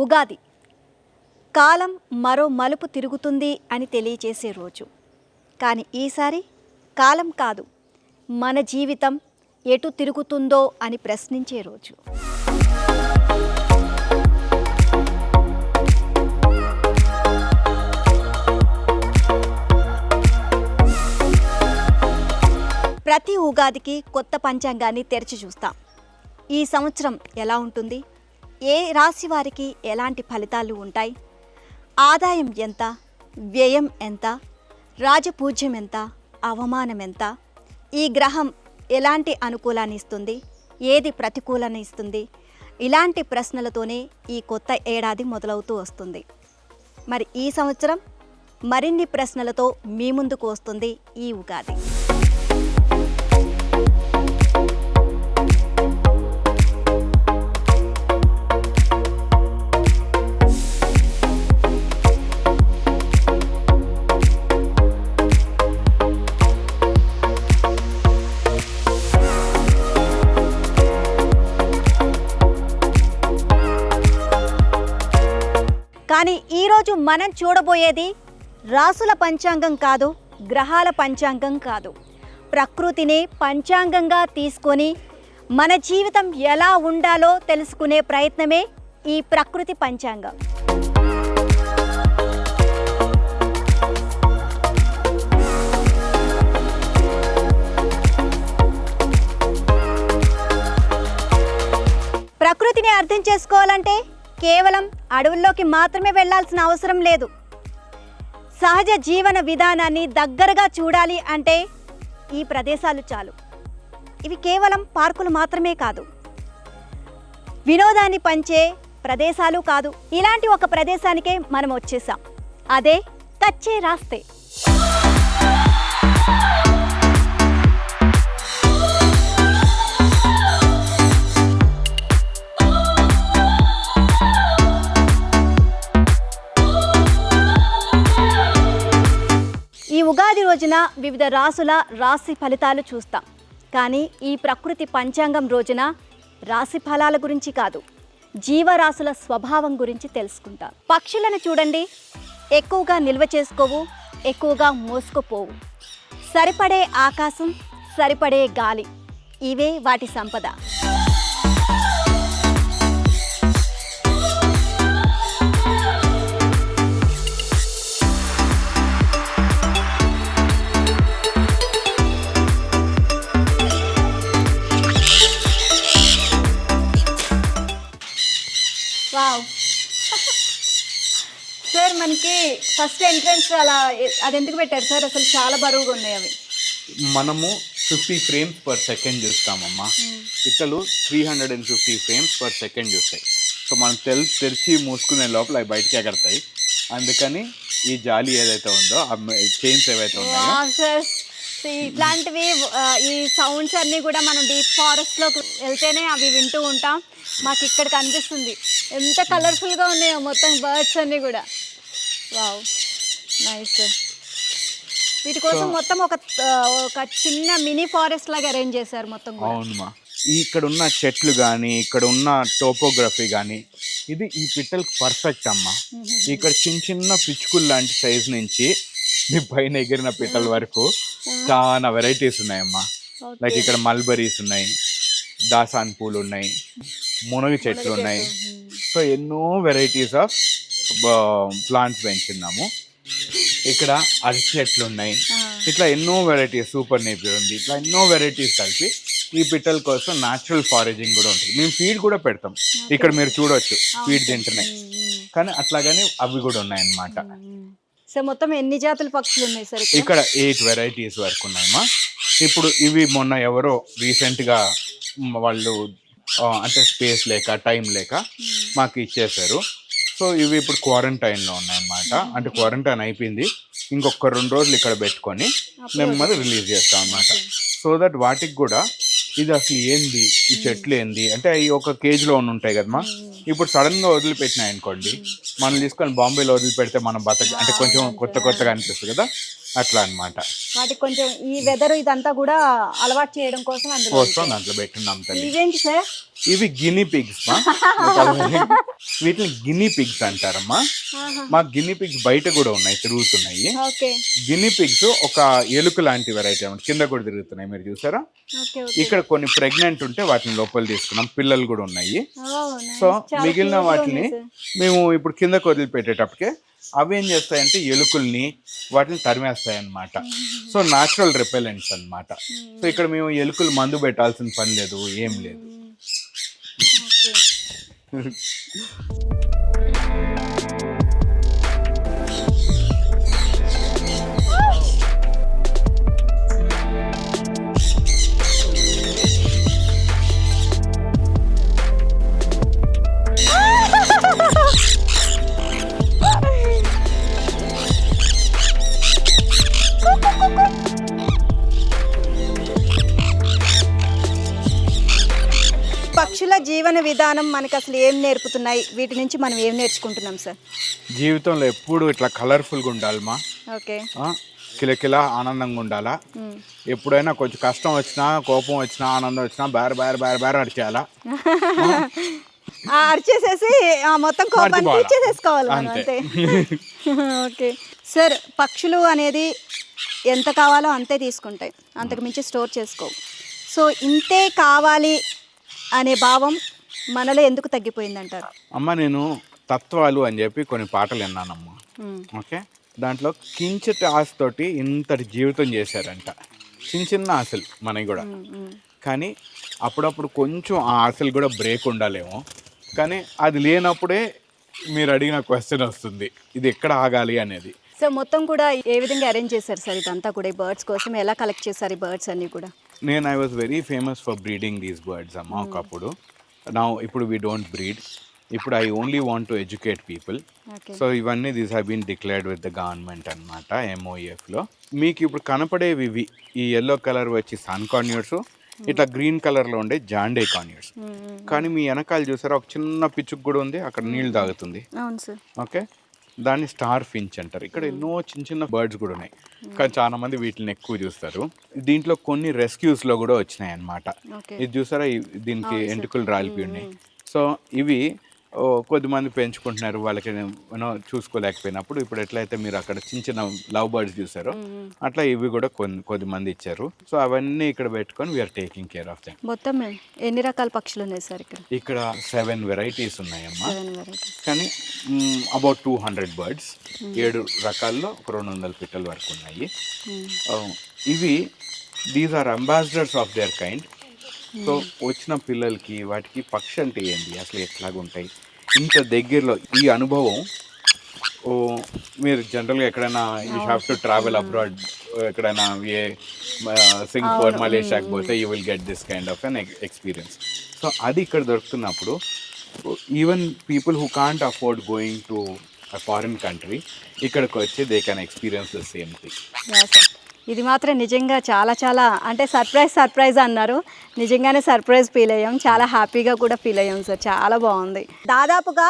ఉగాది కాలం మరో మలుపు తిరుగుతుంది అని తెలియచేసే రోజు. కానీ ఈసారి కాలం కాదు, మన జీవితం ఎటు తిరుగుతుందో అని ప్రశ్నించే రోజు. ప్రతి ఉగాదికి కొత్త పంచాంగాన్ని తెరిచి చూస్తాం. ఈ సంవత్సరం ఎలా ఉంటుంది, ఏ రాశి వారికి ఎలాంటి ఫలితాలు ఉంటాయి, ఆదాయం ఎంత, వ్యయం ఎంత, రాజపూజ్యం ఎంత, అవమానం ఎంత, ఈ గ్రహం ఎలాంటి అనుకూలాన్ని ఇస్తుంది, ఏది ప్రతికూలాన్ని ఇస్తుంది, ఇలాంటి ప్రశ్నలతోనే ఈ కొత్త ఏడాది మొదలవుతూ వస్తుంది. మరి ఈ సంవత్సరం మరిన్ని ప్రశ్నలతో మీ ముందుకు వస్తుంది ఈ ఉగాది. కానీ ఈరోజు మనం చూడబోయేది రాసుల పంచాంగం కాదు, గ్రహాల పంచాంగం కాదు. ప్రకృతిని పంచాంగంగా తీసుకొని మన జీవితం ఎలా ఉండాలో తెలుసుకునే ప్రయత్నమే ఈ ప్రకృతి పంచాంగం. ప్రకృతిని అర్థం చేసుకోవాలంటే కేవలం అడవుల్లోకి మాత్రమే వెళ్ళాల్సిన అవసరం లేదు. సహజ జీవన విధానాన్ని దగ్గరగా చూడాలి అంటే ఈ ప్రదేశాలు చాలు. ఇవి కేవలం పార్కులు మాత్రమే కాదు, వినోదాన్ని పంచే ప్రదేశాలు కాదు. ఇలాంటి ఒక ప్రదేశానికే మనం వచ్చేసాం. అదే కచ్చే రాస్తే. ఈ ఉగాది రోజున వివిధ రాసుల రాశి ఫలితాలు చూస్తాం. కానీ ఈ ప్రకృతి పంచాంగం రోజున రాశి ఫలాల గురించి కాదు, జీవరాశుల స్వభావం గురించి తెలుసుకుంటాం. పక్షులను చూడండి, ఎక్కువగా నిల్వ చేసుకోవు, ఎక్కువగా మోసుకుపోవు. సరిపడే ఆకాశం, సరిపడే గాలి, ఇవే వాటి సంపద. వావ్ సార్, మనకి ఫస్ట్ ఎంట్రన్స్ అలా అది ఎందుకు పెట్టారు సార్? అసలు చాలా బరువుగా ఉన్నాయి అవి. మనము 50 frames per second చూస్తామమ్మా. పిట్టలు 350 frames per second చూస్తాయి. సో మనం తెరిచి మూసుకునే లోపల అవి బయటికి ఎగరతాయి. అందుకని ఈ జాలి ఏదైతే ఉందో, ఆ చైన్స్ ఏవైతే ఉన్నాయో, ఇట్లాంటివి ఈ సౌండ్స్ అన్నీ కూడా మనం డీప్ ఫారెస్ట్లోకి వెళ్తేనే అవి వింటూ ఉంటాం. మాకు ఇక్కడ కనిపిస్తుంది ఎంత కలర్ఫుల్గా ఉన్నాయో మొత్తం బర్డ్స్ అన్నీ కూడా. Wow, nice. వీటి కోసం మొత్తం ఒక చిన్న మినీ ఫారెస్ట్ లాగా అరేంజ్ చేశారు మొత్తం. అవునమ్మా, ఇక్కడ ఉన్న చెట్లు కానీ, ఇక్కడ ఉన్న టోపోగ్రఫీ కానీ, ఇది ఈ పిట్టలకు పర్ఫెక్ట్ అమ్మా. ఇక్కడ చిన్న చిన్న పిచ్చుకులు లాంటి సైజ్ నుంచి పైన ఎగిరిన పిట్టల వరకు చాలా వెరైటీస్ ఉన్నాయమ్మా. లైక్ ఇక్కడ మల్బరీస్ ఉన్నాయి, దాసాన్ పూలు ఉన్నాయి, మునగ చెట్లు ఉన్నాయి. సో ఎన్నో వెరైటీస్ ఆఫ్ ప్లాంట్స్ పెంచున్నాము. ఇక్కడ అరటి చెట్లు ఉన్నాయి. ఇట్లా ఎన్నో వెరైటీస్, సూపర్ నేపియర్ ఉంది. ఇట్లా ఎన్నో వెరైటీస్ కలిపి ఈ పిట్టల కోసం న్యాచురల్ ఫారేజింగ్ కూడా ఉంటుంది. మేము ఫీడ్ కూడా పెడతాం. ఇక్కడ మీరు చూడవచ్చు, ఫీడ్ తింటున్నాయి. కానీ అట్లాగని అవి కూడా ఉన్నాయన్నమాట. సో మొత్తం ఎన్ని జాతుల పక్షులు ఉన్నాయి సార్? ఇక్కడ 8 వెరైటీస్ వరకు ఉన్నాయమ్మా. ఇప్పుడు ఇవి మొన్న ఎవరో రీసెంట్గా వాళ్ళు అంటే స్పేస్ లేక టైం లేక మాకు ఇచ్చేసారు. సో ఇవి ఇప్పుడు క్వారంటైన్లో ఉన్నాయన్నమాట. అంటే క్వారంటైన్ అయిపోయింది, ఇంకొక 2 రోజులు ఇక్కడ పెట్టుకొని మేము మరి రిలీజ్ చేస్తాం అన్నమాట. సో దట్ వాటికి కూడా ఇది అసలు ఏంది, ఈ చెట్లు ఏంది అంటే అవి ఒక కేజీలో ఉంటాయి కదమ్మా. ఇప్పుడు సడన్గా వదిలిపెట్టినాయి అనుకోండి, మనం తీసుకొని బాంబేలో వదిలిపెడితే మనం అంటే కొంచెం కొత్తగా అనిపిస్తుంది కదా. అట్లా అన్నమాట. వాటికి కొంచెం ఈ వెదర్ ఇదంతా కూడా అలవాటు చేయడం కోసం అందులో కోసం దాంట్లో పెట్టున్నాం తల్లి. ఇవేంటి సార్? ఇవి గినీ పిగ్స్ మా. వీటిని గినీ పిగ్స్ అంటారమ్మా. మా గినీ పిగ్స్ బయట కూడా ఉన్నాయి, తిరుగుతున్నాయి. ఓకే గినీ పిగ్స్ ఒక ఎలుక లాంటి వెరైటీ అన్నమాట, కింద కూడా తిరుగుతున్నాయి, మీరు చూసారా? ఓకే ఇక్కడ కొన్ని ప్రెగ్నెంట్ ఉంటే వాటిని లోపల తీసుకున్నాం, పిల్లలు కూడా ఉన్నాయి. సో మిగిలిన వాటిని మేము ఇప్పుడు కిందకు వదిలిపెట్టేటప్పటికే అవి ఏం చేస్తాయంటే ఎలుకల్ని వాటిని తరిమేస్తాయి అన్నమాట. సో న్యాచురల్ రిపెలెంట్స్ అన్నమాట. సో ఇక్కడ మేము ఎలుకలు మందు పెట్టాల్సిన పని లేదు, ఏం లేదు. పక్షుల జీవన విధానం మనకు అసలు ఏం నేర్పుతున్నాయి, వీటి నుంచి మనం ఏం నేర్చుకుంటున్నాం సార్? జీవితంలో ఎప్పుడు ఇట్లా కలర్ఫుల్గా ఉండాలమ్మా. ఓకే కిలకిల ఆనందంగా ఉండాలా. ఎప్పుడైనా కొంచెం కష్టం వచ్చినా, కోపం వచ్చినా, ఆనందం వచ్చినా బేర అరిచేయాలా. అరిచేసేసి మొత్తం కోపాన్ని తీర్చేసేసుకోవాలి అంతే. ఓకే సార్, పక్షులు అనేది ఎంత కావాలో అంతే తీసుకుంటాయి, అంతకు మించి స్టోర్ చేసుకోవు. సో ఇంతే కావాలి అనే భావం మనలో ఎందుకు తగ్గిపోయిందంటారు? అమ్మ నేను తత్వాలు అని చెప్పి కొన్ని పాటలు విన్నానమ్మా. ఓకే, దాంట్లో కించిత ఆశతోటి ఇంతటి జీవితం చేశారంట. చిన్న చిన్న ఆశలు మనకి కూడా, కానీ అప్పుడప్పుడు కొంచెం ఆ ఆశలు కూడా బ్రేక్ ఉండాలేమో. కానీ అది లేనప్పుడే మీరు అడిగిన క్వశ్చన్ వస్తుంది, ఇది ఎక్కడ ఆగాలి అనేది. సో మొత్తం కూడా ఏ విధంగా అరేంజ్ చేశారు సార్ ఇదంతా కూడా? ఈ బర్డ్స్ కోసం ఎలా కలెక్ట్ చేశారు ఈ బర్డ్స్ అన్నీ కూడా? నేను I was very famous for breeding these birds అమ్మ ఒకప్పుడు. ఇప్పుడు వీ డోంట్ బ్రీడ్, ఇప్పుడు I only want to educate people. So ఇవన్నీ these have been declared with the government అనమాట, MOEFలో. మీకు ఇప్పుడు కనపడేవి ఇవి, ఈ ఎల్లో కలర్ వచ్చి సన్ కార్నియర్స్, ఇట్లా గ్రీన్ కలర్లో ఉండే జాండే కార్నియర్స్. కానీ మీ వెనకాల చూసారా ఒక చిన్న పిచ్చుకు కూడా ఉంది, అక్కడ నీళ్ళు తాగుతుంది. అవును సార్. ఓకే, దాన్ని స్టార్ ఫించ్ అంటారు. ఇక్కడ ఎన్నో చిన్న చిన్న బర్డ్స్ కూడా ఉన్నాయి, కానీ చాలా మంది వీటిని ఎక్కువ చూస్తారు. దీంట్లో కొన్ని రెస్క్యూస్లో కూడా వచ్చినాయి అన్నమాట. ఇది చూసారా, దీనికి ఎంటుకలు రాలిపి ఉన్నాయి. సో ఇవి కొద్దిమంది పెంచుకుంటున్నారు, వాళ్ళకి చూసుకోలేకపోయినప్పుడు. ఇప్పుడు ఎట్లయితే మీరు అక్కడ చిన్న చిన్న లవ్ బర్డ్స్ చూసారో అట్లా ఇవి కూడా కొద్దిమంది ఇచ్చారు. సో అవన్నీ ఇక్కడ పెట్టుకొని we're taking care of them. మొత్తం ఎన్ని రకాల పక్షులు ఉన్నాయి సార్ ఇక్కడ? ఇక్కడ 7 వెరైటీస్ ఉన్నాయమ్మా, కానీ అబౌట్ 200 బర్డ్స్. 7 రకాల్లో ఒక 200 పిట్టల వరకు ఉన్నాయి. ఇవి these are ambassadors of their kind. So వచ్చిన పిల్లలకి వాటికి పక్షి అంటే ఏంటి, అసలు ఎట్లాగుంటాయి, ఇంత దగ్గరలో ఈ అనుభవం మీరు జనరల్గా ఎక్కడైనా you have to travel abroad, ఎక్కడైనా సింగపూర్ మలేషియాకి పోతే you will get this kind of an experience. So అది ఇక్కడ దొరుకుతున్నప్పుడు even people who can't afford going to a foreign country ఇక్కడికి వచ్చి they can experience the same thing. ఇది మాత్రం నిజంగా చాలా చాలా అంటే సర్ప్రైజ్ అన్నారు, నిజంగానే సర్ప్రైజ్ ఫీల్ అయ్యాం, చాలా హ్యాపీగా కూడా ఫీల్ అయ్యాం సార్. చాలా బాగుంది. దాదాపుగా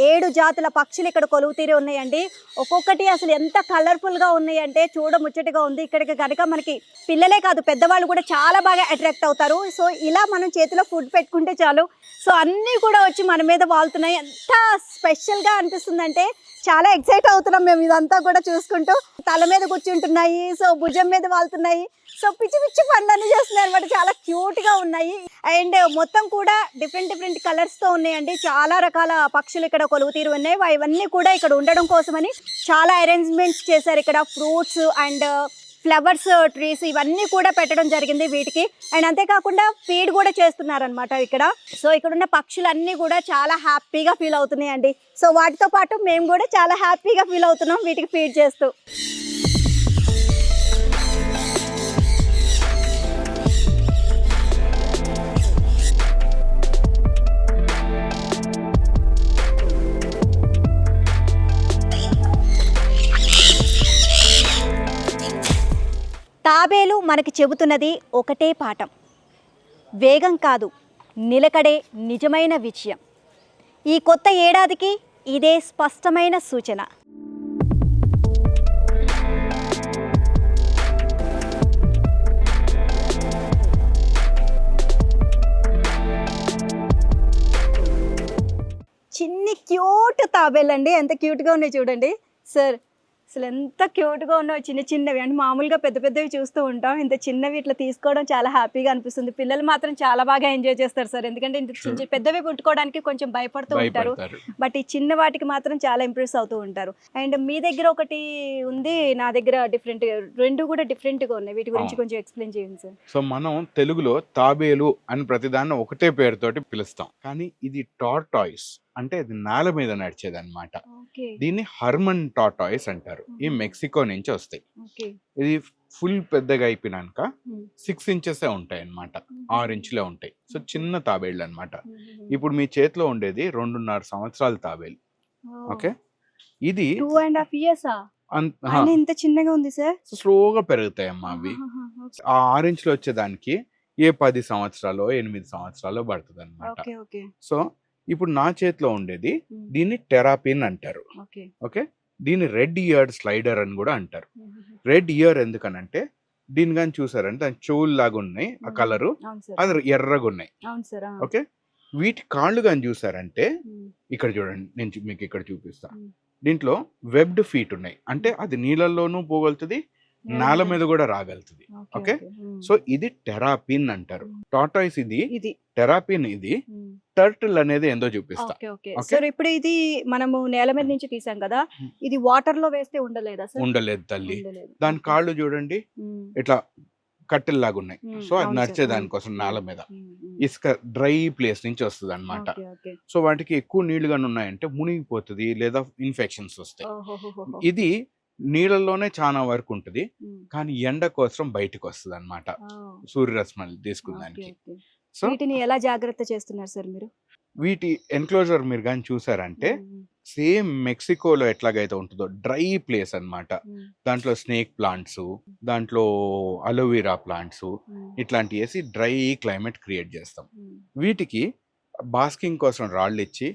7 జాతుల పక్షులు ఇక్కడ కొలువు తీరి ఉన్నాయండి. ఒక్కొక్కటి అసలు ఎంత కలర్ఫుల్గా ఉన్నాయంటే చూడముచ్చటగా ఉంది. ఇక్కడికి కనుక మనకి పిల్లలే కాదు పెద్దవాళ్ళు కూడా చాలా బాగా అట్రాక్ట్ అవుతారు. సో ఇలా మనం చేతిలో ఫుడ్ పెట్టుకుంటే చాలు, సో అన్నీ కూడా వచ్చి మన మీద వాళ్తున్నాయి. ఎంత స్పెషల్గా అనిపిస్తుందంటే చాలా ఎక్సైట్ అవుతున్నాం మేము ఇదంతా కూడా చూసుకుంటూ. తల మీద కూర్చుంటున్నాయి, సో భుజం మీద వాళ్తున్నాయి, సో పిచ్చి పిచ్చి పనులన్నీ చేస్తున్నాయి అనమాట. చాలా క్యూట్గా ఉన్నాయి అండ్ మొత్తం కూడా డిఫరెంట్ కలర్స్తో ఉన్నాయండి. చాలా రకాల పక్షులు ఇక్కడ కొలువు తీరు ఉన్నాయి. ఇవన్నీ కూడా ఇక్కడ ఉండడం కోసమని చాలా అరేంజ్మెంట్స్ చేశారు. ఇక్కడ ఫ్రూట్స్ అండ్ ఫ్లవర్స్, ట్రీస్ ఇవన్నీ కూడా పెట్టడం జరిగింది వీటికి. అండ్ అంతేకాకుండా ఫీడ్ కూడా చేస్తున్నారనమాట ఇక్కడ. సో ఇక్కడ ఉన్న పక్షులన్నీ కూడా చాలా హ్యాపీగా ఫీల్ అవుతున్నాయండి. సో వాటితో పాటు మేము కూడా చాలా హ్యాపీగా ఫీల్ అవుతున్నాం వీటికి ఫీడ్ చేస్తూ. తాబేలు మనకి చెబుతున్నది ఒకటే పాఠం, వేగం కాదు నిలకడే నిజమైన విజయం. ఈ కొత్త ఏడాదికి ఇదే స్పష్టమైన సూచన. చిన్ని క్యూట్ తాబేలండి, ఎంత క్యూట్గా ఉన్నాయి చూడండి సార్. అసలు ఎంత క్యూట్గా ఉన్నాయో, చిన్న చిన్నవి. అంటే మామూలుగా పెద్ద పెద్దవి చూస్తూ ఉంటాం, ఇంత చిన్నవి ఇట్లా తీసుకోవడం చాలా హ్యాపీగా అనిపిస్తుంది. పిల్లలు మాత్రం చాలా బాగా ఎంజాయ్ చేస్తారు సార్, ఎందుకంటే ఇంత చిన్న పెద్దవి పుట్టుకోవడానికి కొంచెం భయపడుతూ ఉంటారు, బట్ ఈ చిన్న వాటికి మాత్రం చాలా ఇంప్రెస్ అవుతూ ఉంటారు. అండ్ మీ దగ్గర ఒకటి ఉంది, నా దగ్గర డిఫరెంట్, రెండు కూడా డిఫరెంట్గా ఉన్నాయి. వీటి గురించి కొంచెం ఎక్స్ప్లెయిన్ చేయండి సార్. సో మనం తెలుగులో తాబేలు అని ప్రతిదాన్ని ఒకటే పేరుతోటి పిలుస్తాం, కానీ ఇది టార్టాయిస్ అంటే ఇది నేల మీద నడిచేది అనమాట. దీన్ని హర్మన్ టార్టాయిస్ అంటారు. ఈ మెక్సికో నుంచి వస్తాయి. ఇది ఫుల్ పెద్దగా అయిపోయినాక 6 ఇంచెస్ ఉంటాయి అనమాట, 6 ఇంచులే ఉంటాయి. సో చిన్న తాబేళ్ళు అనమాట. ఇప్పుడు మీ చేతిలో ఉండేది 2.5 సంవత్సరాల తాబేలు. ఓకే, ఇది 2.5 years ఇంత చిన్నగా ఉంది సార్. స్లోగా పెరుగుతాయమ్మా అవి. ఆ 6 ఇంచులు వచ్చేదానికి 10 సంవత్సరాలు 8 సంవత్సరాలు పడుతుంది అనమాట. సో ఇప్పుడు నా చేతిలో ఉండేది దీన్ని టెరాపిన్ అంటారు. ఓకే, దీన్ని రెడ్ ఇయర్డ్ స్లైడర్ అని కూడా అంటారు. రెడ్ ఇయర్ ఎందుకనంటే దీని కానీ చూసారంటే దాని చెవులు లాగా ఉన్నాయి, ఆ కలరు అది ఎర్రగా ఉన్నాయి. ఓకే, వీటి కాళ్ళు కానీ చూసారంటే ఇక్కడ చూడండి, నేను మీకు ఇక్కడ చూపిస్తా. దీంట్లో వెబ్డ్ ఫీట్ ఉన్నాయి, అంటే అది నీళ్ళల్లోనూ పోగలుగుతుంది, నేల మీద కూడా రాగలుగుతుంది. ఓకే, సో ఇది టెరాపిన్ అంటారు. టార్టాయిస్ ఇది టెరాపిన్, ఇది టర్టిల్ అనేది ఏందో చూపిస్తా. సార్ ఇప్పుడు ఇది మనము నేల మీద నుంచి తీసాం కదా, ఇది వాటర్ లో వేస్తే ఉండలేదా సార్? ఉండలేదు తల్లి. దాని కాళ్ళు చూడండి ఇట్లా కట్టెల్లాగా ఉన్నాయి. సో అది నడిచే దానికోసం నేల మీద ఇసుక డ్రై ప్లేస్ నుంచి వస్తుంది అనమాట. సో వాటికి ఎక్కువ నీళ్లుగానే ఉన్నాయంటే మునిగిపోతుంది లేదా ఇన్ఫెక్షన్స్ వస్తాయి. ఇది నీళ్ళల్లోనే చాలా వరకు ఉంటుంది, కానీ ఎండ కోసం బయటకు వస్తుంది అనమాట, సూర్యరశ్మలు తీసుకున్నానికి. సో వీటిని ఎలా జాగ్రత్త చేస్తున్నారు సార్ మీరు? వీటి ఎన్క్లోజర్ మీరు కానీ చూసారంటే సేమ్ మెక్సికోలో ఎట్లాగైతే ఉంటుందో డ్రై ప్లేస్ అన్నమాట. దాంట్లో స్నేక్ ప్లాంట్స్, దాంట్లో అలోవెరా ప్లాంట్స్ ఇట్లాంటి వేసి డ్రై క్లైమేట్ క్రియేట్ చేస్తాం. వీటికి బాస్కింగ్ కోసం రాళ్ళు ఇచ్చి,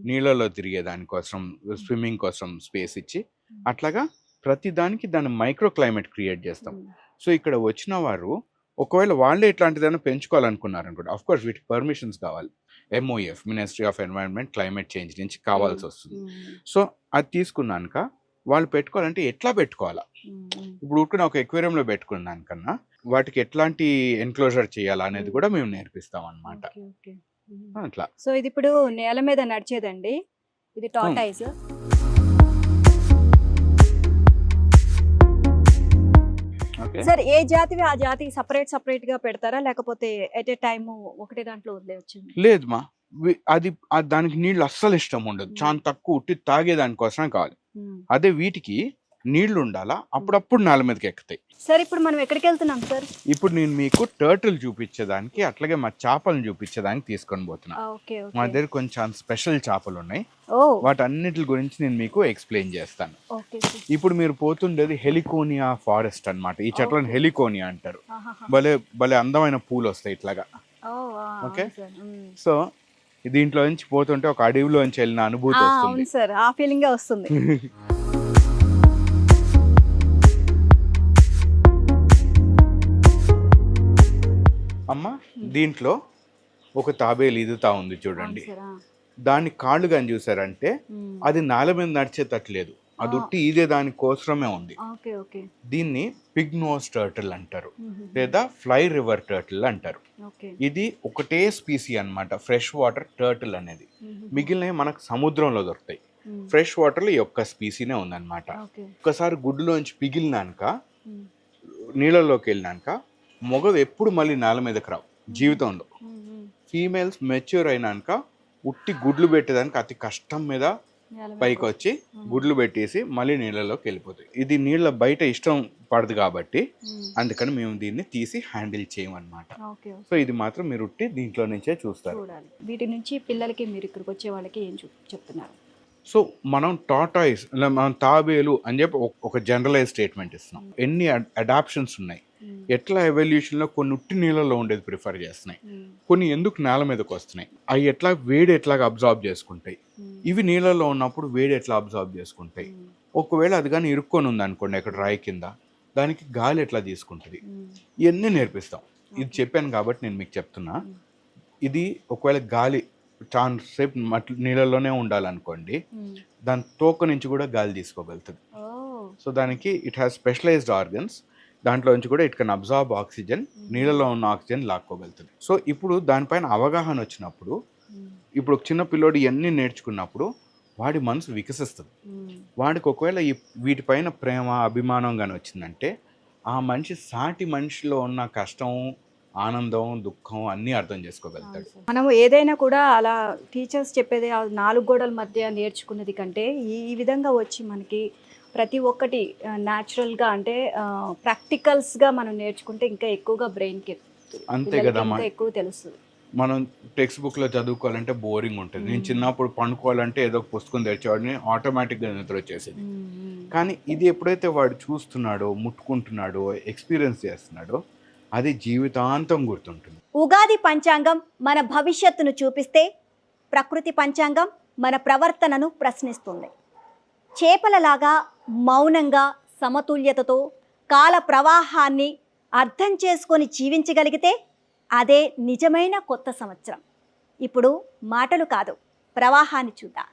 నీళ్ళలో తిరిగే దానికోసం స్విమ్మింగ్ కోసం స్పేస్ ఇచ్చి, అట్లాగా ప్రతి దానికి దాని మైక్రో క్లైమేట్ క్రియేట్ చేస్తాం. సో ఇక్కడ వచ్చిన వారు ఒకవేళ వాళ్ళే ఇట్లాంటిదైనా పెంచుకోవాలనుకున్నారు అనుకోండి, ఆఫ్ కోర్స్ వీటికి పర్మిషన్స్ కావాలి. MOF ministry of environment climate change నుంచి కావాల్సి వస్తుంది. సో అది తీసుకున్నాక వాళ్ళు పెట్టుకోవాలంటే ఎట్లా పెట్టుకోవాలా, ఇప్పుడు ఊరుకుని ఒక ఎక్వేరియంలో పెట్టుకున్నాకన్నా వాటికి ఎట్లాంటి ఎన్క్లోజర్ చేయాలా అనేది కూడా మేము నేర్పిస్తాం అన్నమాట. అట్లా. సో ఇది ఇప్పుడు నేల మీద నడిచేదండి, ఇది టార్టాయిస్. సార్ ఏ జాతివి ఆ జాతి సపరేట్ గా పెడతారా, లేకపోతే ఎట్ ఏ టైమ్ ఒకటే దాంట్లో వదిలేయచ్చు? లేదు మా, అది దానికి నీళ్ళు అస్సలు ఇష్టం ఉండదు, చాలా తక్కువ ఉట్టి తాగే దానికోసమే కావాలి. అదే వీటికి నీళ్లు ఉండాలా, అప్పుడప్పుడు నేల మీదకి ఎక్కుతాయి. సార్ ఇప్పుడు మనం ఎక్కడికి వెళ్తున్నాం సార్? ఇప్పుడు నేను మీకు టర్టిల్ చూపించేదానికి, అట్లాగే మా చేపలను చూపించేదానికి తీసుకొని పోతున్నా. మా దగ్గర కొంచెం స్పెషల్ చేపలు ఉన్నాయి, వాటన్నిటి గురించి నేను మీకు ఎక్స్ప్లెయిన్ చేస్తాను. ఇప్పుడు మీరు పోతుండేది హెలికోనియా ఫారెస్ట్ అన్నమాట. ఈ చెట్లను హెలికోనియా అంటారు. భలే భలే అందమైన పూలు వస్తాయి ఇట్లాగా. ఓకే, సో దీంట్లో నుంచి పోతుంటే ఒక అడవిలోంచి వెళ్ళిన అనుభూతి వస్తుంది సార్, ఆ ఫీలింగ్ వస్తుంది. అమ్మ దీంట్లో ఒక తాబేలు ఈదుతా ఉంది చూడండి. దాని కాళ్ళు కానీ చూసారంటే అది నేల మీద నడిచేటట్లేదు, అది ఉట్టి ఈదే దాని కోసమే ఉంది. దీన్ని పిగ్ నోస్ టర్టిల్ అంటారు, లేదా ఫ్లై రివర్ టర్టిల్ అంటారు. ఇది ఒకటే స్పీసీ అన్నమాట, ఫ్రెష్ వాటర్ టర్టిల్ అనేది. మిగిలినవి మనకు సముద్రంలో దొరుకుతాయి, ఫ్రెష్ వాటర్ లో ఈ ఒక్క స్పీసీనే ఉందన్నమాట. ఒకసారి గుడ్డులోంచి పిగిలినాక నీళ్ళలోకి వెళ్ళినాక మొగవి ఎప్పుడు మళ్ళీ నేల మీదకి రావు జీవితంలో. ఫీమేల్స్ మెచ్యూర్ అయినాక ఉట్టి గుడ్లు పెట్టేదానికి అతి కష్టం మీద పైకి వచ్చి గుడ్లు పెట్టేసి మళ్ళీ నీళ్ళలోకి వెళ్ళిపోతాయి. ఇది నీళ్ళ బయట ఇష్టం పడదు కాబట్టి అందుకని మేము దీన్ని తీసి హ్యాండిల్ చేయమన్నమాట. సో ఇది మాత్రం మీరు ఉట్టి దీంట్లో నుంచే చూస్తారు. వీటి నుంచి పిల్లలకి మీరు ఇక్కడికి వచ్చే వాళ్ళకి ఏం చెప్తున్నారు? సో మనం టార్టాయిస్, మనం తాబేలు అని చెప్పి ఒక జనరలైజ్ స్టేట్మెంట్ ఇస్తున్నాం. ఎన్ని అడాప్షన్స్ ఉన్నాయి, ఎట్లా ఎవల్యూషన్లో కొన్ని ఉట్టి నీళ్ళలో ఉండేది ప్రిఫర్ చేస్తున్నాయి, కొన్ని ఎందుకు నేల మీదకి వస్తున్నాయి, అవి ఎట్లా వేడి ఎట్లాగా అబ్జార్బ్ చేసుకుంటాయి, ఇవి నీళ్ళలో ఉన్నప్పుడు వేడి ఎట్లా అబ్జార్బ్ చేసుకుంటాయి. ఒకవేళ అది కానీ ఇరుక్కొని ఉంది అనుకోండి ఎక్కడ రాయి కింద, దానికి గాలి ఎట్లా తీసుకుంటుంది, ఇవన్నీ నేర్పిస్తాం. ఇది చెప్పాను కాబట్టి నేను మీకు చెప్తున్నా. ఇది ఒకవేళ గాలి చాలా సేపు నీళ్ళలోనే ఉండాలనుకోండి, దాని తోక నుంచి కూడా గాలి తీసుకోగలుగుతుంది. సో దానికి ఇట్ హ్యాస్ స్పెషలైజ్డ్ ఆర్గన్స్. దాంట్లో నుంచి కూడా ఇట్ కెన్ అబ్జార్బ్ ఆక్సిజన్, నీళ్ళలో ఉన్న ఆక్సిజన్ లాక్కోగలుగుతుంది. సో ఇప్పుడు దానిపైన అవగాహన వచ్చినప్పుడు, ఇప్పుడు ఒక చిన్న పిల్లోడు ఇవన్నీ నేర్చుకున్నప్పుడు వాడి మనసు వికసిస్తుంది. వాడికి ఒకవేళ వీటిపైన ప్రేమ, అభిమానం కానీ వచ్చిందంటే ఆ మనిషి సాటి మనిషిలో ఉన్న కష్టం, ఆనందం, దుఃఖం అన్నీ అర్థం చేసుకోగలుగుతాడు. మనం ఏదైనా కూడా అలా టీచర్స్ చెప్పేది ఆ 4 గోడల మధ్య నేర్చుకున్నది కంటే ఈ విధంగా వచ్చి మనకి ప్రతి ఒక్కటి న్యాచురల్గా అంటే ప్రాక్టికల్స్గా మనం నేర్చుకుంటే ఇంకా ఎక్కువగా బ్రెయిన్కి అంతే కదమ్మా, ఎక్కువ తెలుస్తుంది. మనం టెక్స్ట్ బుక్లో చదువుకోవాలంటే బోరింగ్ ఉంటుంది. నేను చిన్నప్పుడు పండుకోవాలంటే ఏదో ఒక పుస్తకం తెచ్చేవాడిని, ఆటోమేటిక్గా నిద్ర వచ్చేసేది. కానీ ఇది ఎప్పుడైతే వాడు చూస్తున్నాడో, ముట్టుకుంటున్నాడో, ఎక్స్పీరియన్స్ చేస్తున్నాడో అది జీవితాంతం గుర్తుంటుంది. ఉగాది పంచాంగం మన భవిష్యత్తును చూపిస్తే, ప్రకృతి పంచాంగం మన ప్రవర్తనను ప్రశ్నిస్తుంది. చేపలలాగా మౌనంగా సమతుల్యతతో కాల ప్రవాహాన్ని అర్థం చేసుకొని జీవించగలిగితే అదే నిజమైన కొత్త సంవత్సరం. ఇప్పుడు మాటలు కాదు, ప్రవాహాన్ని చూద్దాం.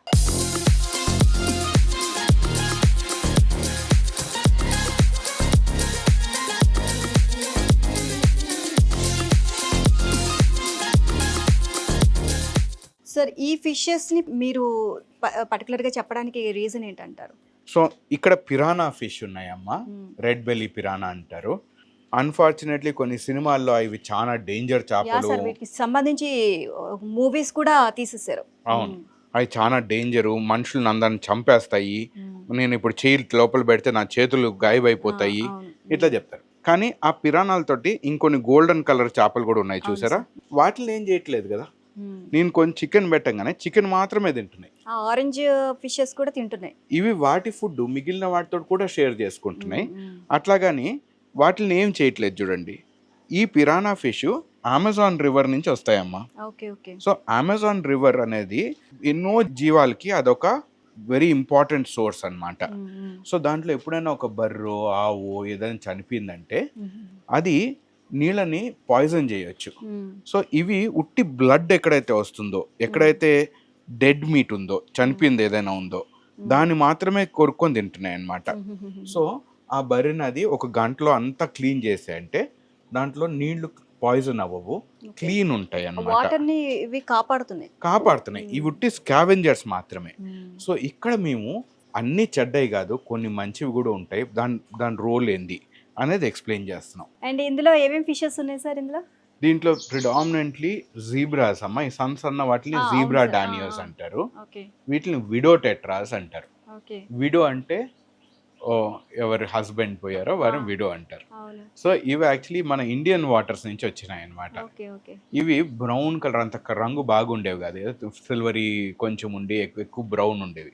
సార్, ఈ ఫిషెస్ని మీరు పర్టికులర్గా చెప్పడానికి రీజన్ ఏంటంటారు? సో ఇక్కడ పిరానా ఫిష్ ఉన్నాయమ్మా, రెడ్ బెల్లీ పిరానా అంటారు. అన్ఫార్చునేట్లీ కొన్ని సినిమాల్లో ఇవి చాలా డేంజర్ చేపలు. వీటికి సంబంధించి మూవీస్ కూడా తీసేశారు. అవును, అవి చాలా డేంజరు, మనుషులను అందరిని చంపేస్తాయి. నేను ఇప్పుడు చేయి లోపల పెడితే నా చేతులు గాయమైపోతాయి, ఇట్లా చెప్తారు. కానీ ఆ పిరానాలతోటి ఇంకొన్ని గోల్డెన్ కలర్ చేపలు కూడా ఉన్నాయి చూసారా, వాటిని ఏం చేయట్లేదు కదా. నేను కొంచెం చికెన్ పెట్టగానే చికెన్ మాత్రమే తింటున్నాయి. ఆరెంజ్ ఫిషెస్ కూడా తింటున్నాయి. ఇవి వాటి ఫుడ్ మిగిలిన వాటితో కూడా షేర్ చేసుకుంటున్నాయి. అట్లాగని వాటిని ఏం చేయట్లేదు చూడండి. ఈ పిరానా ఫిష్ అమెజాన్ రివర్ నుంచి వస్తాయమ్మా. సో అమెజాన్ రివర్ అనేది ఎన్నో జీవాలకి అదొక వెరీ ఇంపార్టెంట్ సోర్స్ అన్నమాట. సో దాంట్లో ఎప్పుడైనా ఒక బర్రో, ఆవు ఏదైనా చనిపోయిందంటే అది నీళ్ళని పాయిజన్ చేయొచ్చు. సో ఇవి ఉట్టి బ్లడ్ ఎక్కడైతే వస్తుందో, ఎక్కడైతే డెడ్ మీట్ ఉందో, చనిపోయింది ఏదైనా ఉందో, దాన్ని మాత్రమే కొరుక్కొని తింటున్నాయి అన్నమాట. సో ఆ బర్రెని అది ఒక గంటలో అంతా క్లీన్ చేసే అంటే దాంట్లో నీళ్లు పాయిజన్ అవ్వవు, క్లీన్ ఉంటాయి అన్నమాట. కాపాడుతున్నాయి. ఇవి ఉట్టి స్కావెంజర్స్ మాత్రమే. సో ఇక్కడ మేము అన్ని చెడ్డవి కాదు, కొన్ని మంచివి కూడా ఉంటాయి, దాని రోల్ ఏంది అనేది ఎక్స్ప్లెయిన్ చేస్తున్నాం. అండ్ ఇందులో ఏమేమి ఫిషెస్ ఉన్నాయి సార్? దీంట్లో ప్రిడామినెంట్లీ జీబ్రాస్ అమ్మ. ఈ సన్న వాటిని జీబ్రా డానియోస్ అంటారు. వీటిని విడో టెట్రాస్ అంటారు. విడో అంటే ఎవరి హస్బెండ్ పోయారో వారిని విడో అంటారు. సో ఇవి యాక్చువల్లీ మన ఇండియన్ వాటర్స్ నుంచి వచ్చినాయి అన్నమాట. ఇవి బ్రౌన్ కలర్, అంత రంగు బాగుండేవి కాదు, సిల్వరీ కొంచెం ఉండి ఎక్కువ బ్రౌన్ ఉండేవి.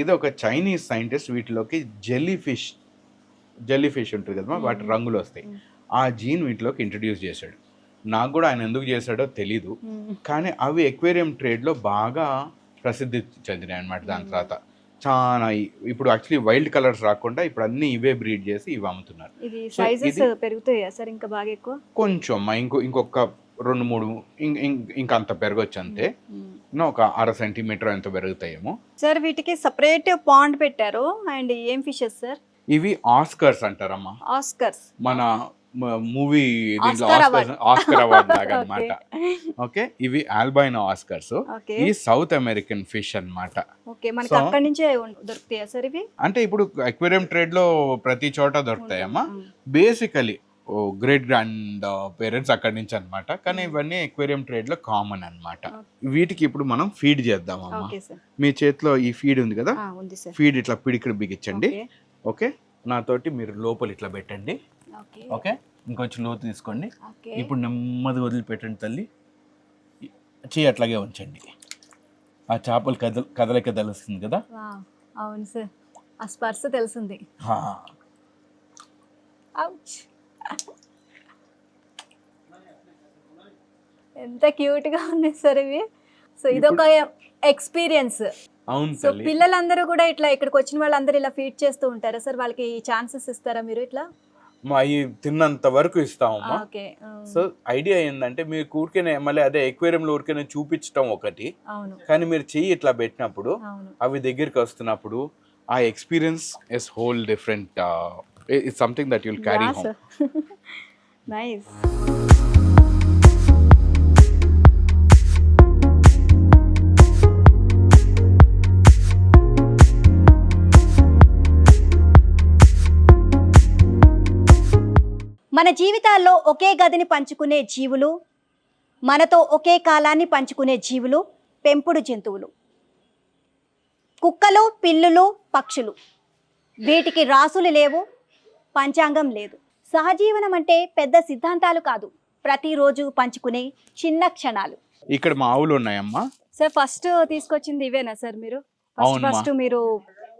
ఇది ఒక చైనీస్ సైంటిస్ట్ వీటిలోకి జెల్లీ ఫిష్ ఉంటుంది కదా, వాటి రంగులు వస్తాయి, ఆ జీన్ వీటిలోకి ఇంట్రడ్యూస్ చేశాడు. నాకు కూడా ఆయన ఎందుకు చేశాడో తెలీదు, కానీ అవి ఎక్వేరియం ట్రేడ్లో బాగా ప్రసిద్ధి చెందినాయి అన్నమాట. దాని తర్వాత చాలా ఇప్పుడు యాక్చువల్లీ వైల్డ్ కలర్స్ రాకుండా ఇప్పుడు అన్ని ఇవే బ్రీడ్ చేసి ఇవి అమ్ముతున్నారు. కొంచెం ఇంకొక 2-3 ఇంకా అంత పెరగచ్చు అంతే, ఒక 1/2 సెంటీమీటర్ ఎంత పెరుగుతాయేమో. సార్ వీటికి సపరేట్ పాండ్ పెట్టారు. అండ్ ఏం ఫిషెస్ సార్? ఇవి ఆస్కర్స్ అంటారమ్మా. ఆస్కర్స్ మన మూవీ దీంట్లో ఆస్కర్ అవార్డ్ లాగా అన్నమాట. ఓకే, ఇవి ఆల్బైనో ఆస్కర్స్. ఈ సౌత్ అమెరికన్ ఫిష్ అన్నమాట. అంటే ఇప్పుడు అక్వేరియం ట్రేడ్ లో ప్రతి చోట దొరుకుతాయమ్మా. బేసికలీ గ్రేట్ గ్రాండ్ పేరెంట్స్ అక్కడి నుంచి అన్నమాట. కానీ ఇవన్నీ అక్వేరియం ట్రేడ్ లో కామన్ అన్నమాట. వీటికి ఇప్పుడు మనం ఫీడ్ చేద్దామమ్మా. మీ చేతిలో ఈ ఫీడ్ ఉంది కదా, ఫీడ్ ఇట్లా పిడికిడి బిగించండి. ఓకే, నాతోటి మీరు లోపల ఇట్లా పెట్టండి. ఓకే, ఇంకొంచెం లోతు తీసుకోండి. ఇప్పుడు నెమ్మది వదిలిపెట్టండి తల్లి, చెయ్యి అట్లాగే ఉంచండి. ఆ చేపలు కదలిక తెలుస్తుంది కదా. అవును సార్, ఆ స్పర్శ తెలుస్తుంది. ఎంత క్యూట్ గా ఉన్నాయి సార్ ఇవి. సో ఇదొక ఎక్స్పీరియన్స్. అవును, సో పిల్లలందరూ కూడా ఇట్లా ఇక్కడికి వచ్చిన వాళ్ళందరూ ఇలా ఫీడ్ చేస్తూ ఉంటారా సార్? వాళ్ళకి ఛాన్సెస్ ఇస్తారా మీరు? ఇట్లా అవి తిన్నంత వరకు ఇస్తామమ్మా. ఓకే. సో ఐడియా ఏంటంటే మీరు ఊరికేనే మళ్ళీ అదే ఎక్వేరియంలో ఊరికేనే చూపించడం ఒకటి, అవును. కానీ మీరు చెయ్యి ఇట్లా పెట్టినప్పుడు అవును. అవి దగ్గరికి వస్తున్నప్పుడు ఆ experience is whole different. It's something that you'll carry home. Nice. మన జీవితాల్లో ఒకే గదిని పంచుకునే జీవులు, మనతో ఒకే కాలాన్ని పంచుకునే జీవులు పెంపుడు జంతువులు. కుక్కలు, పిల్లులు, పక్షులు. వీటికి రాసులు లేవు, పంచాంగం లేదు. సహజీవనం అంటే పెద్ద సిద్ధాంతాలు కాదు, ప్రతిరోజు పంచుకునే చిన్న క్షణాలు. ఇక్కడ మా ఆవులు ఉన్నాయమ్మా. సార్ ఫస్ట్ తీసుకొచ్చింది ఇవేనా సార్ మీరు? అవునమ్మా. ఫస్ట్ మీరు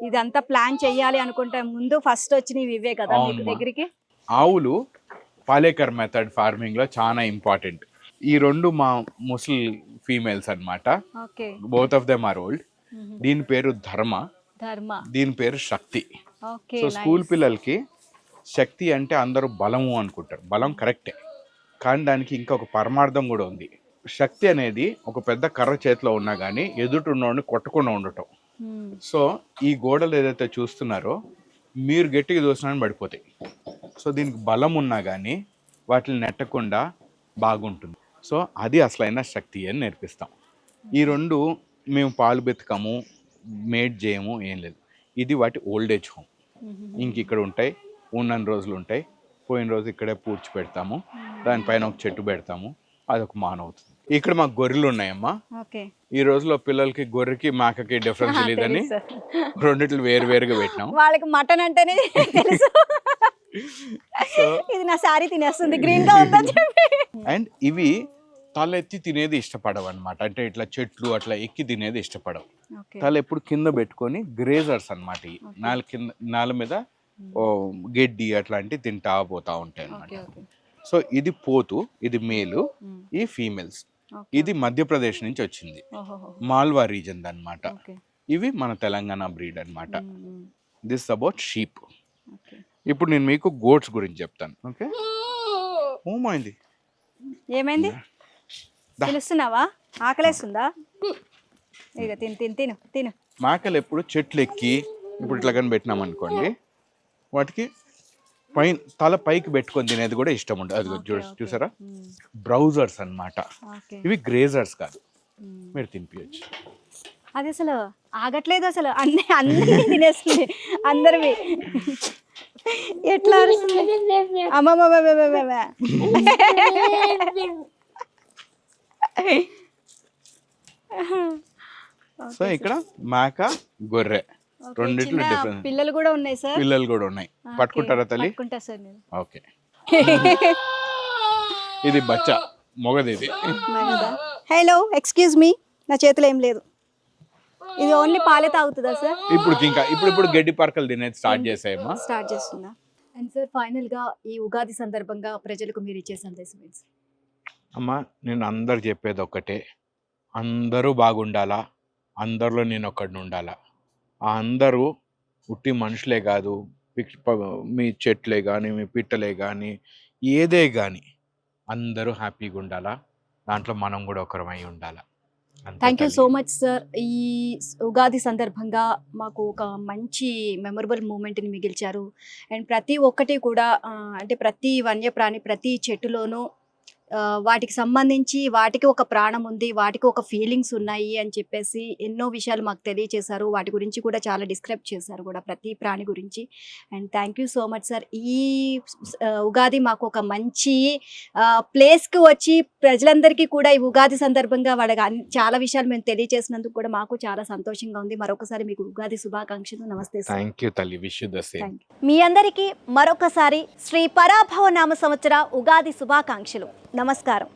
ఇదంతా ప్లాన్ చేయాలి అనుకుంటే ముందు ఫస్ట్ వచ్చినవి ఇవే కదా మీకు అవునమ్మా. దగ్గరికి? ఆవులు పాలేకర్ మెథడ్ ఫార్మింగ్ లో చాలా ఇంపార్టెంట్. ఈ రెండు మా ముసలి ఫీమేల్స్ అన్నమాట. Okay. Both of them are old. దీని పేరు ధర్మ, దీని పేరు శక్తి. ఓకే. సో స్కూల్ పిల్లలకి శక్తి అంటే అందరూ బలము అనుకుంటారు. బలం కరెక్టే, కానీ దానికి ఇంకొక పరమార్థం కూడా ఉంది. శక్తి అనేది ఒక పెద్ద కర్ర చేతిలో ఉన్నా కానీ ఎదుటిన్నోడిని కొట్టకుండా ఉండటం. సో ఈ గోడలు ఏదైతే చూస్తున్నారో మీరు గట్టిగా దోసినా పడిపోతాయి. సో దీనికి బలం ఉన్నా కానీ వాటిని నెట్టకుండా బాగుంటుంది. సో అది అసలైన శక్తి అని నేర్పిస్తాం. ఈ రెండు మేము పాలు బెతకము, మేడ్ చేయము, ఏం లేదు. ఇది వాటి ఓల్డేజ్ హోమ్. ఇంక ఇక్కడ ఉంటాయి, ఉన్నన్ని రోజులు ఉంటాయి, పోయిన రోజు ఇక్కడే పూడ్చి పెడతాము, దానిపైన ఒక చెట్టు పెడతాము, అదొక మానవుతుంది. ఇక్కడ మాకు గొర్రెలు ఉన్నాయమ్మా. ఈ రోజులో పిల్లలకి గొర్రెకి మేకకి డిఫరెన్స్ లేదని రెండిట్లు వేరు వేరుగా పెట్టినాం. వాళ్ళకి మటన్ అంటేనే తెలుసు. ఇది నా సారీ తినేస్తుంది గ్రీన్ గా ఉందని చెప్పి. అండ్ ఇవి తలెత్తి తినేది ఇష్టపడవు అనమాట. అంటే ఇట్లా చెట్లు అట్లా ఎక్కి తినేది ఇష్టపడవు. తల ఎప్పుడు కింద పెట్టుకొని గ్రేజర్స్ అనమాట. నేల మీద గడ్డి అట్లాంటివి తింటా పోతా ఉంటాయి అనమాట. సో ఇది పోతు, ఇది మేలు, ఈ ఫీమేల్స్. ఇది మధ్యప్రదేశ్ నుంచి వచ్చింది, మాల్వా రీజన్ అన్నమాట. ఇవి మన తెలంగాణ బ్రీడ్ అన్నమాట. This about sheep. ఇప్పుడు నేను మీకు గోట్స్ గురించి చెప్తాను. ఓకే. ఓమైంది, ఏమైంది తెలుస్తున్నావా? ఆకలేస్తుందా? ఇక తిను తిను తిను తిను. మేకలు ఎప్పుడు చెట్లు ఎక్కి ఇప్పుడు ఇట్లా కానీ పెట్టినాం అనుకోండి, వాటికి పైన తల పైకి పెట్టుకొని తినేది కూడా ఇష్టం ఉండదు. అది చూసారా, బ్రౌజర్స్ అన్నమాట. ఇవి గ్రేజర్స్ కాదు, మీరు తినిపించచ్చు. అది అసలు ఆగట్లేదు, అసలు అన్ని అన్ని తినేస్తుంది అందరివి. ఎట్లా అమ్మమ్మ. సో ఇక్కడ మేక, గొర్రె రెండిట్లో డిఫరెన్స్. పిల్లలు కూడా ఉన్నాయి సార్? పిల్లలు కూడా ఉన్నాయి. పట్టుకుంటారా తల్లి? సార్ నేను. ఓకే. ఇది బచ్చా, మొగది ఇది. హలో, ఎక్స్క్యూజ్ మీ, నా చేతిలో ఏం లేదు. ఇది ఓన్లీ పాలే తాగుతుందా సార్? ఇప్పుడు గడ్డి పరకలు తినేది స్టార్ట్ చేసాయమ్మా. స్టార్ట్ చేస్తుందా? అండ్ సార్ ఫైనల్ గా ఈ ఉగాది సందర్భంగా ప్రజలకు మీరు ఇచ్చే సందేశం ఏంటి? అమ్మా, నేను అందరు చెప్పేది ఒక్కటే, అందరూ బాగుండాలా, అందరిలో నేను ఒక్కడిని ఉండాలా. ఆ అందరూ ఉట్టి మనుషులే కాదు, మీ చెట్లే కానీ, మీ పిట్టలే కానీ, ఏదే కానీ అందరూ హ్యాపీగా ఉండాలా. దాంట్లో మనం కూడా ఒకరమై ఉండాలా. Thank you so much sir. ఈ ఉగాది సందర్భంగా మాకు ఒక మంచి మెమరబుల్ మూమెంట్ని మిగిల్చారు. అండ్ ప్రతి ఒక్కటి కూడా అంటే ప్రతి వన్యప్రాణి, ప్రతి చెట్టులోనూ వాటికి సంబంధించి వాటికి ఒక ప్రాణం ఉంది, వాటికి ఒక ఫీలింగ్స్ ఉన్నాయి అని చెప్పేసి ఎన్నో విషయాలు మాకు తెలియచేశారు. వాటి గురించి కూడా చాలా డిస్క్రైబ్ చేశారు కూడా ప్రతి ప్రాణి గురించి. And thank you so much sir. ఈ ఉగాది మాకు ఒక మంచి ప్లేస్కి వచ్చి ప్రజలందరికీ కూడా ఈ ఉగాది సందర్భంగా వాళ్ళకి చాలా విషయాలు మేము తెలియచేసినందుకు కూడా మాకు చాలా సంతోషంగా ఉంది. మరొకసారి మీకు ఉగాది శుభాకాంక్షలు. నమస్తే సార్. థ్యాంక్ యూ తల్లి, విష్ యూ ద సేమ్. మీ అందరికీ మరొకసారి శ్రీ పరాభవ నామ సంవత్సర ఉగాది శుభాకాంక్షలు. నమస్కారం.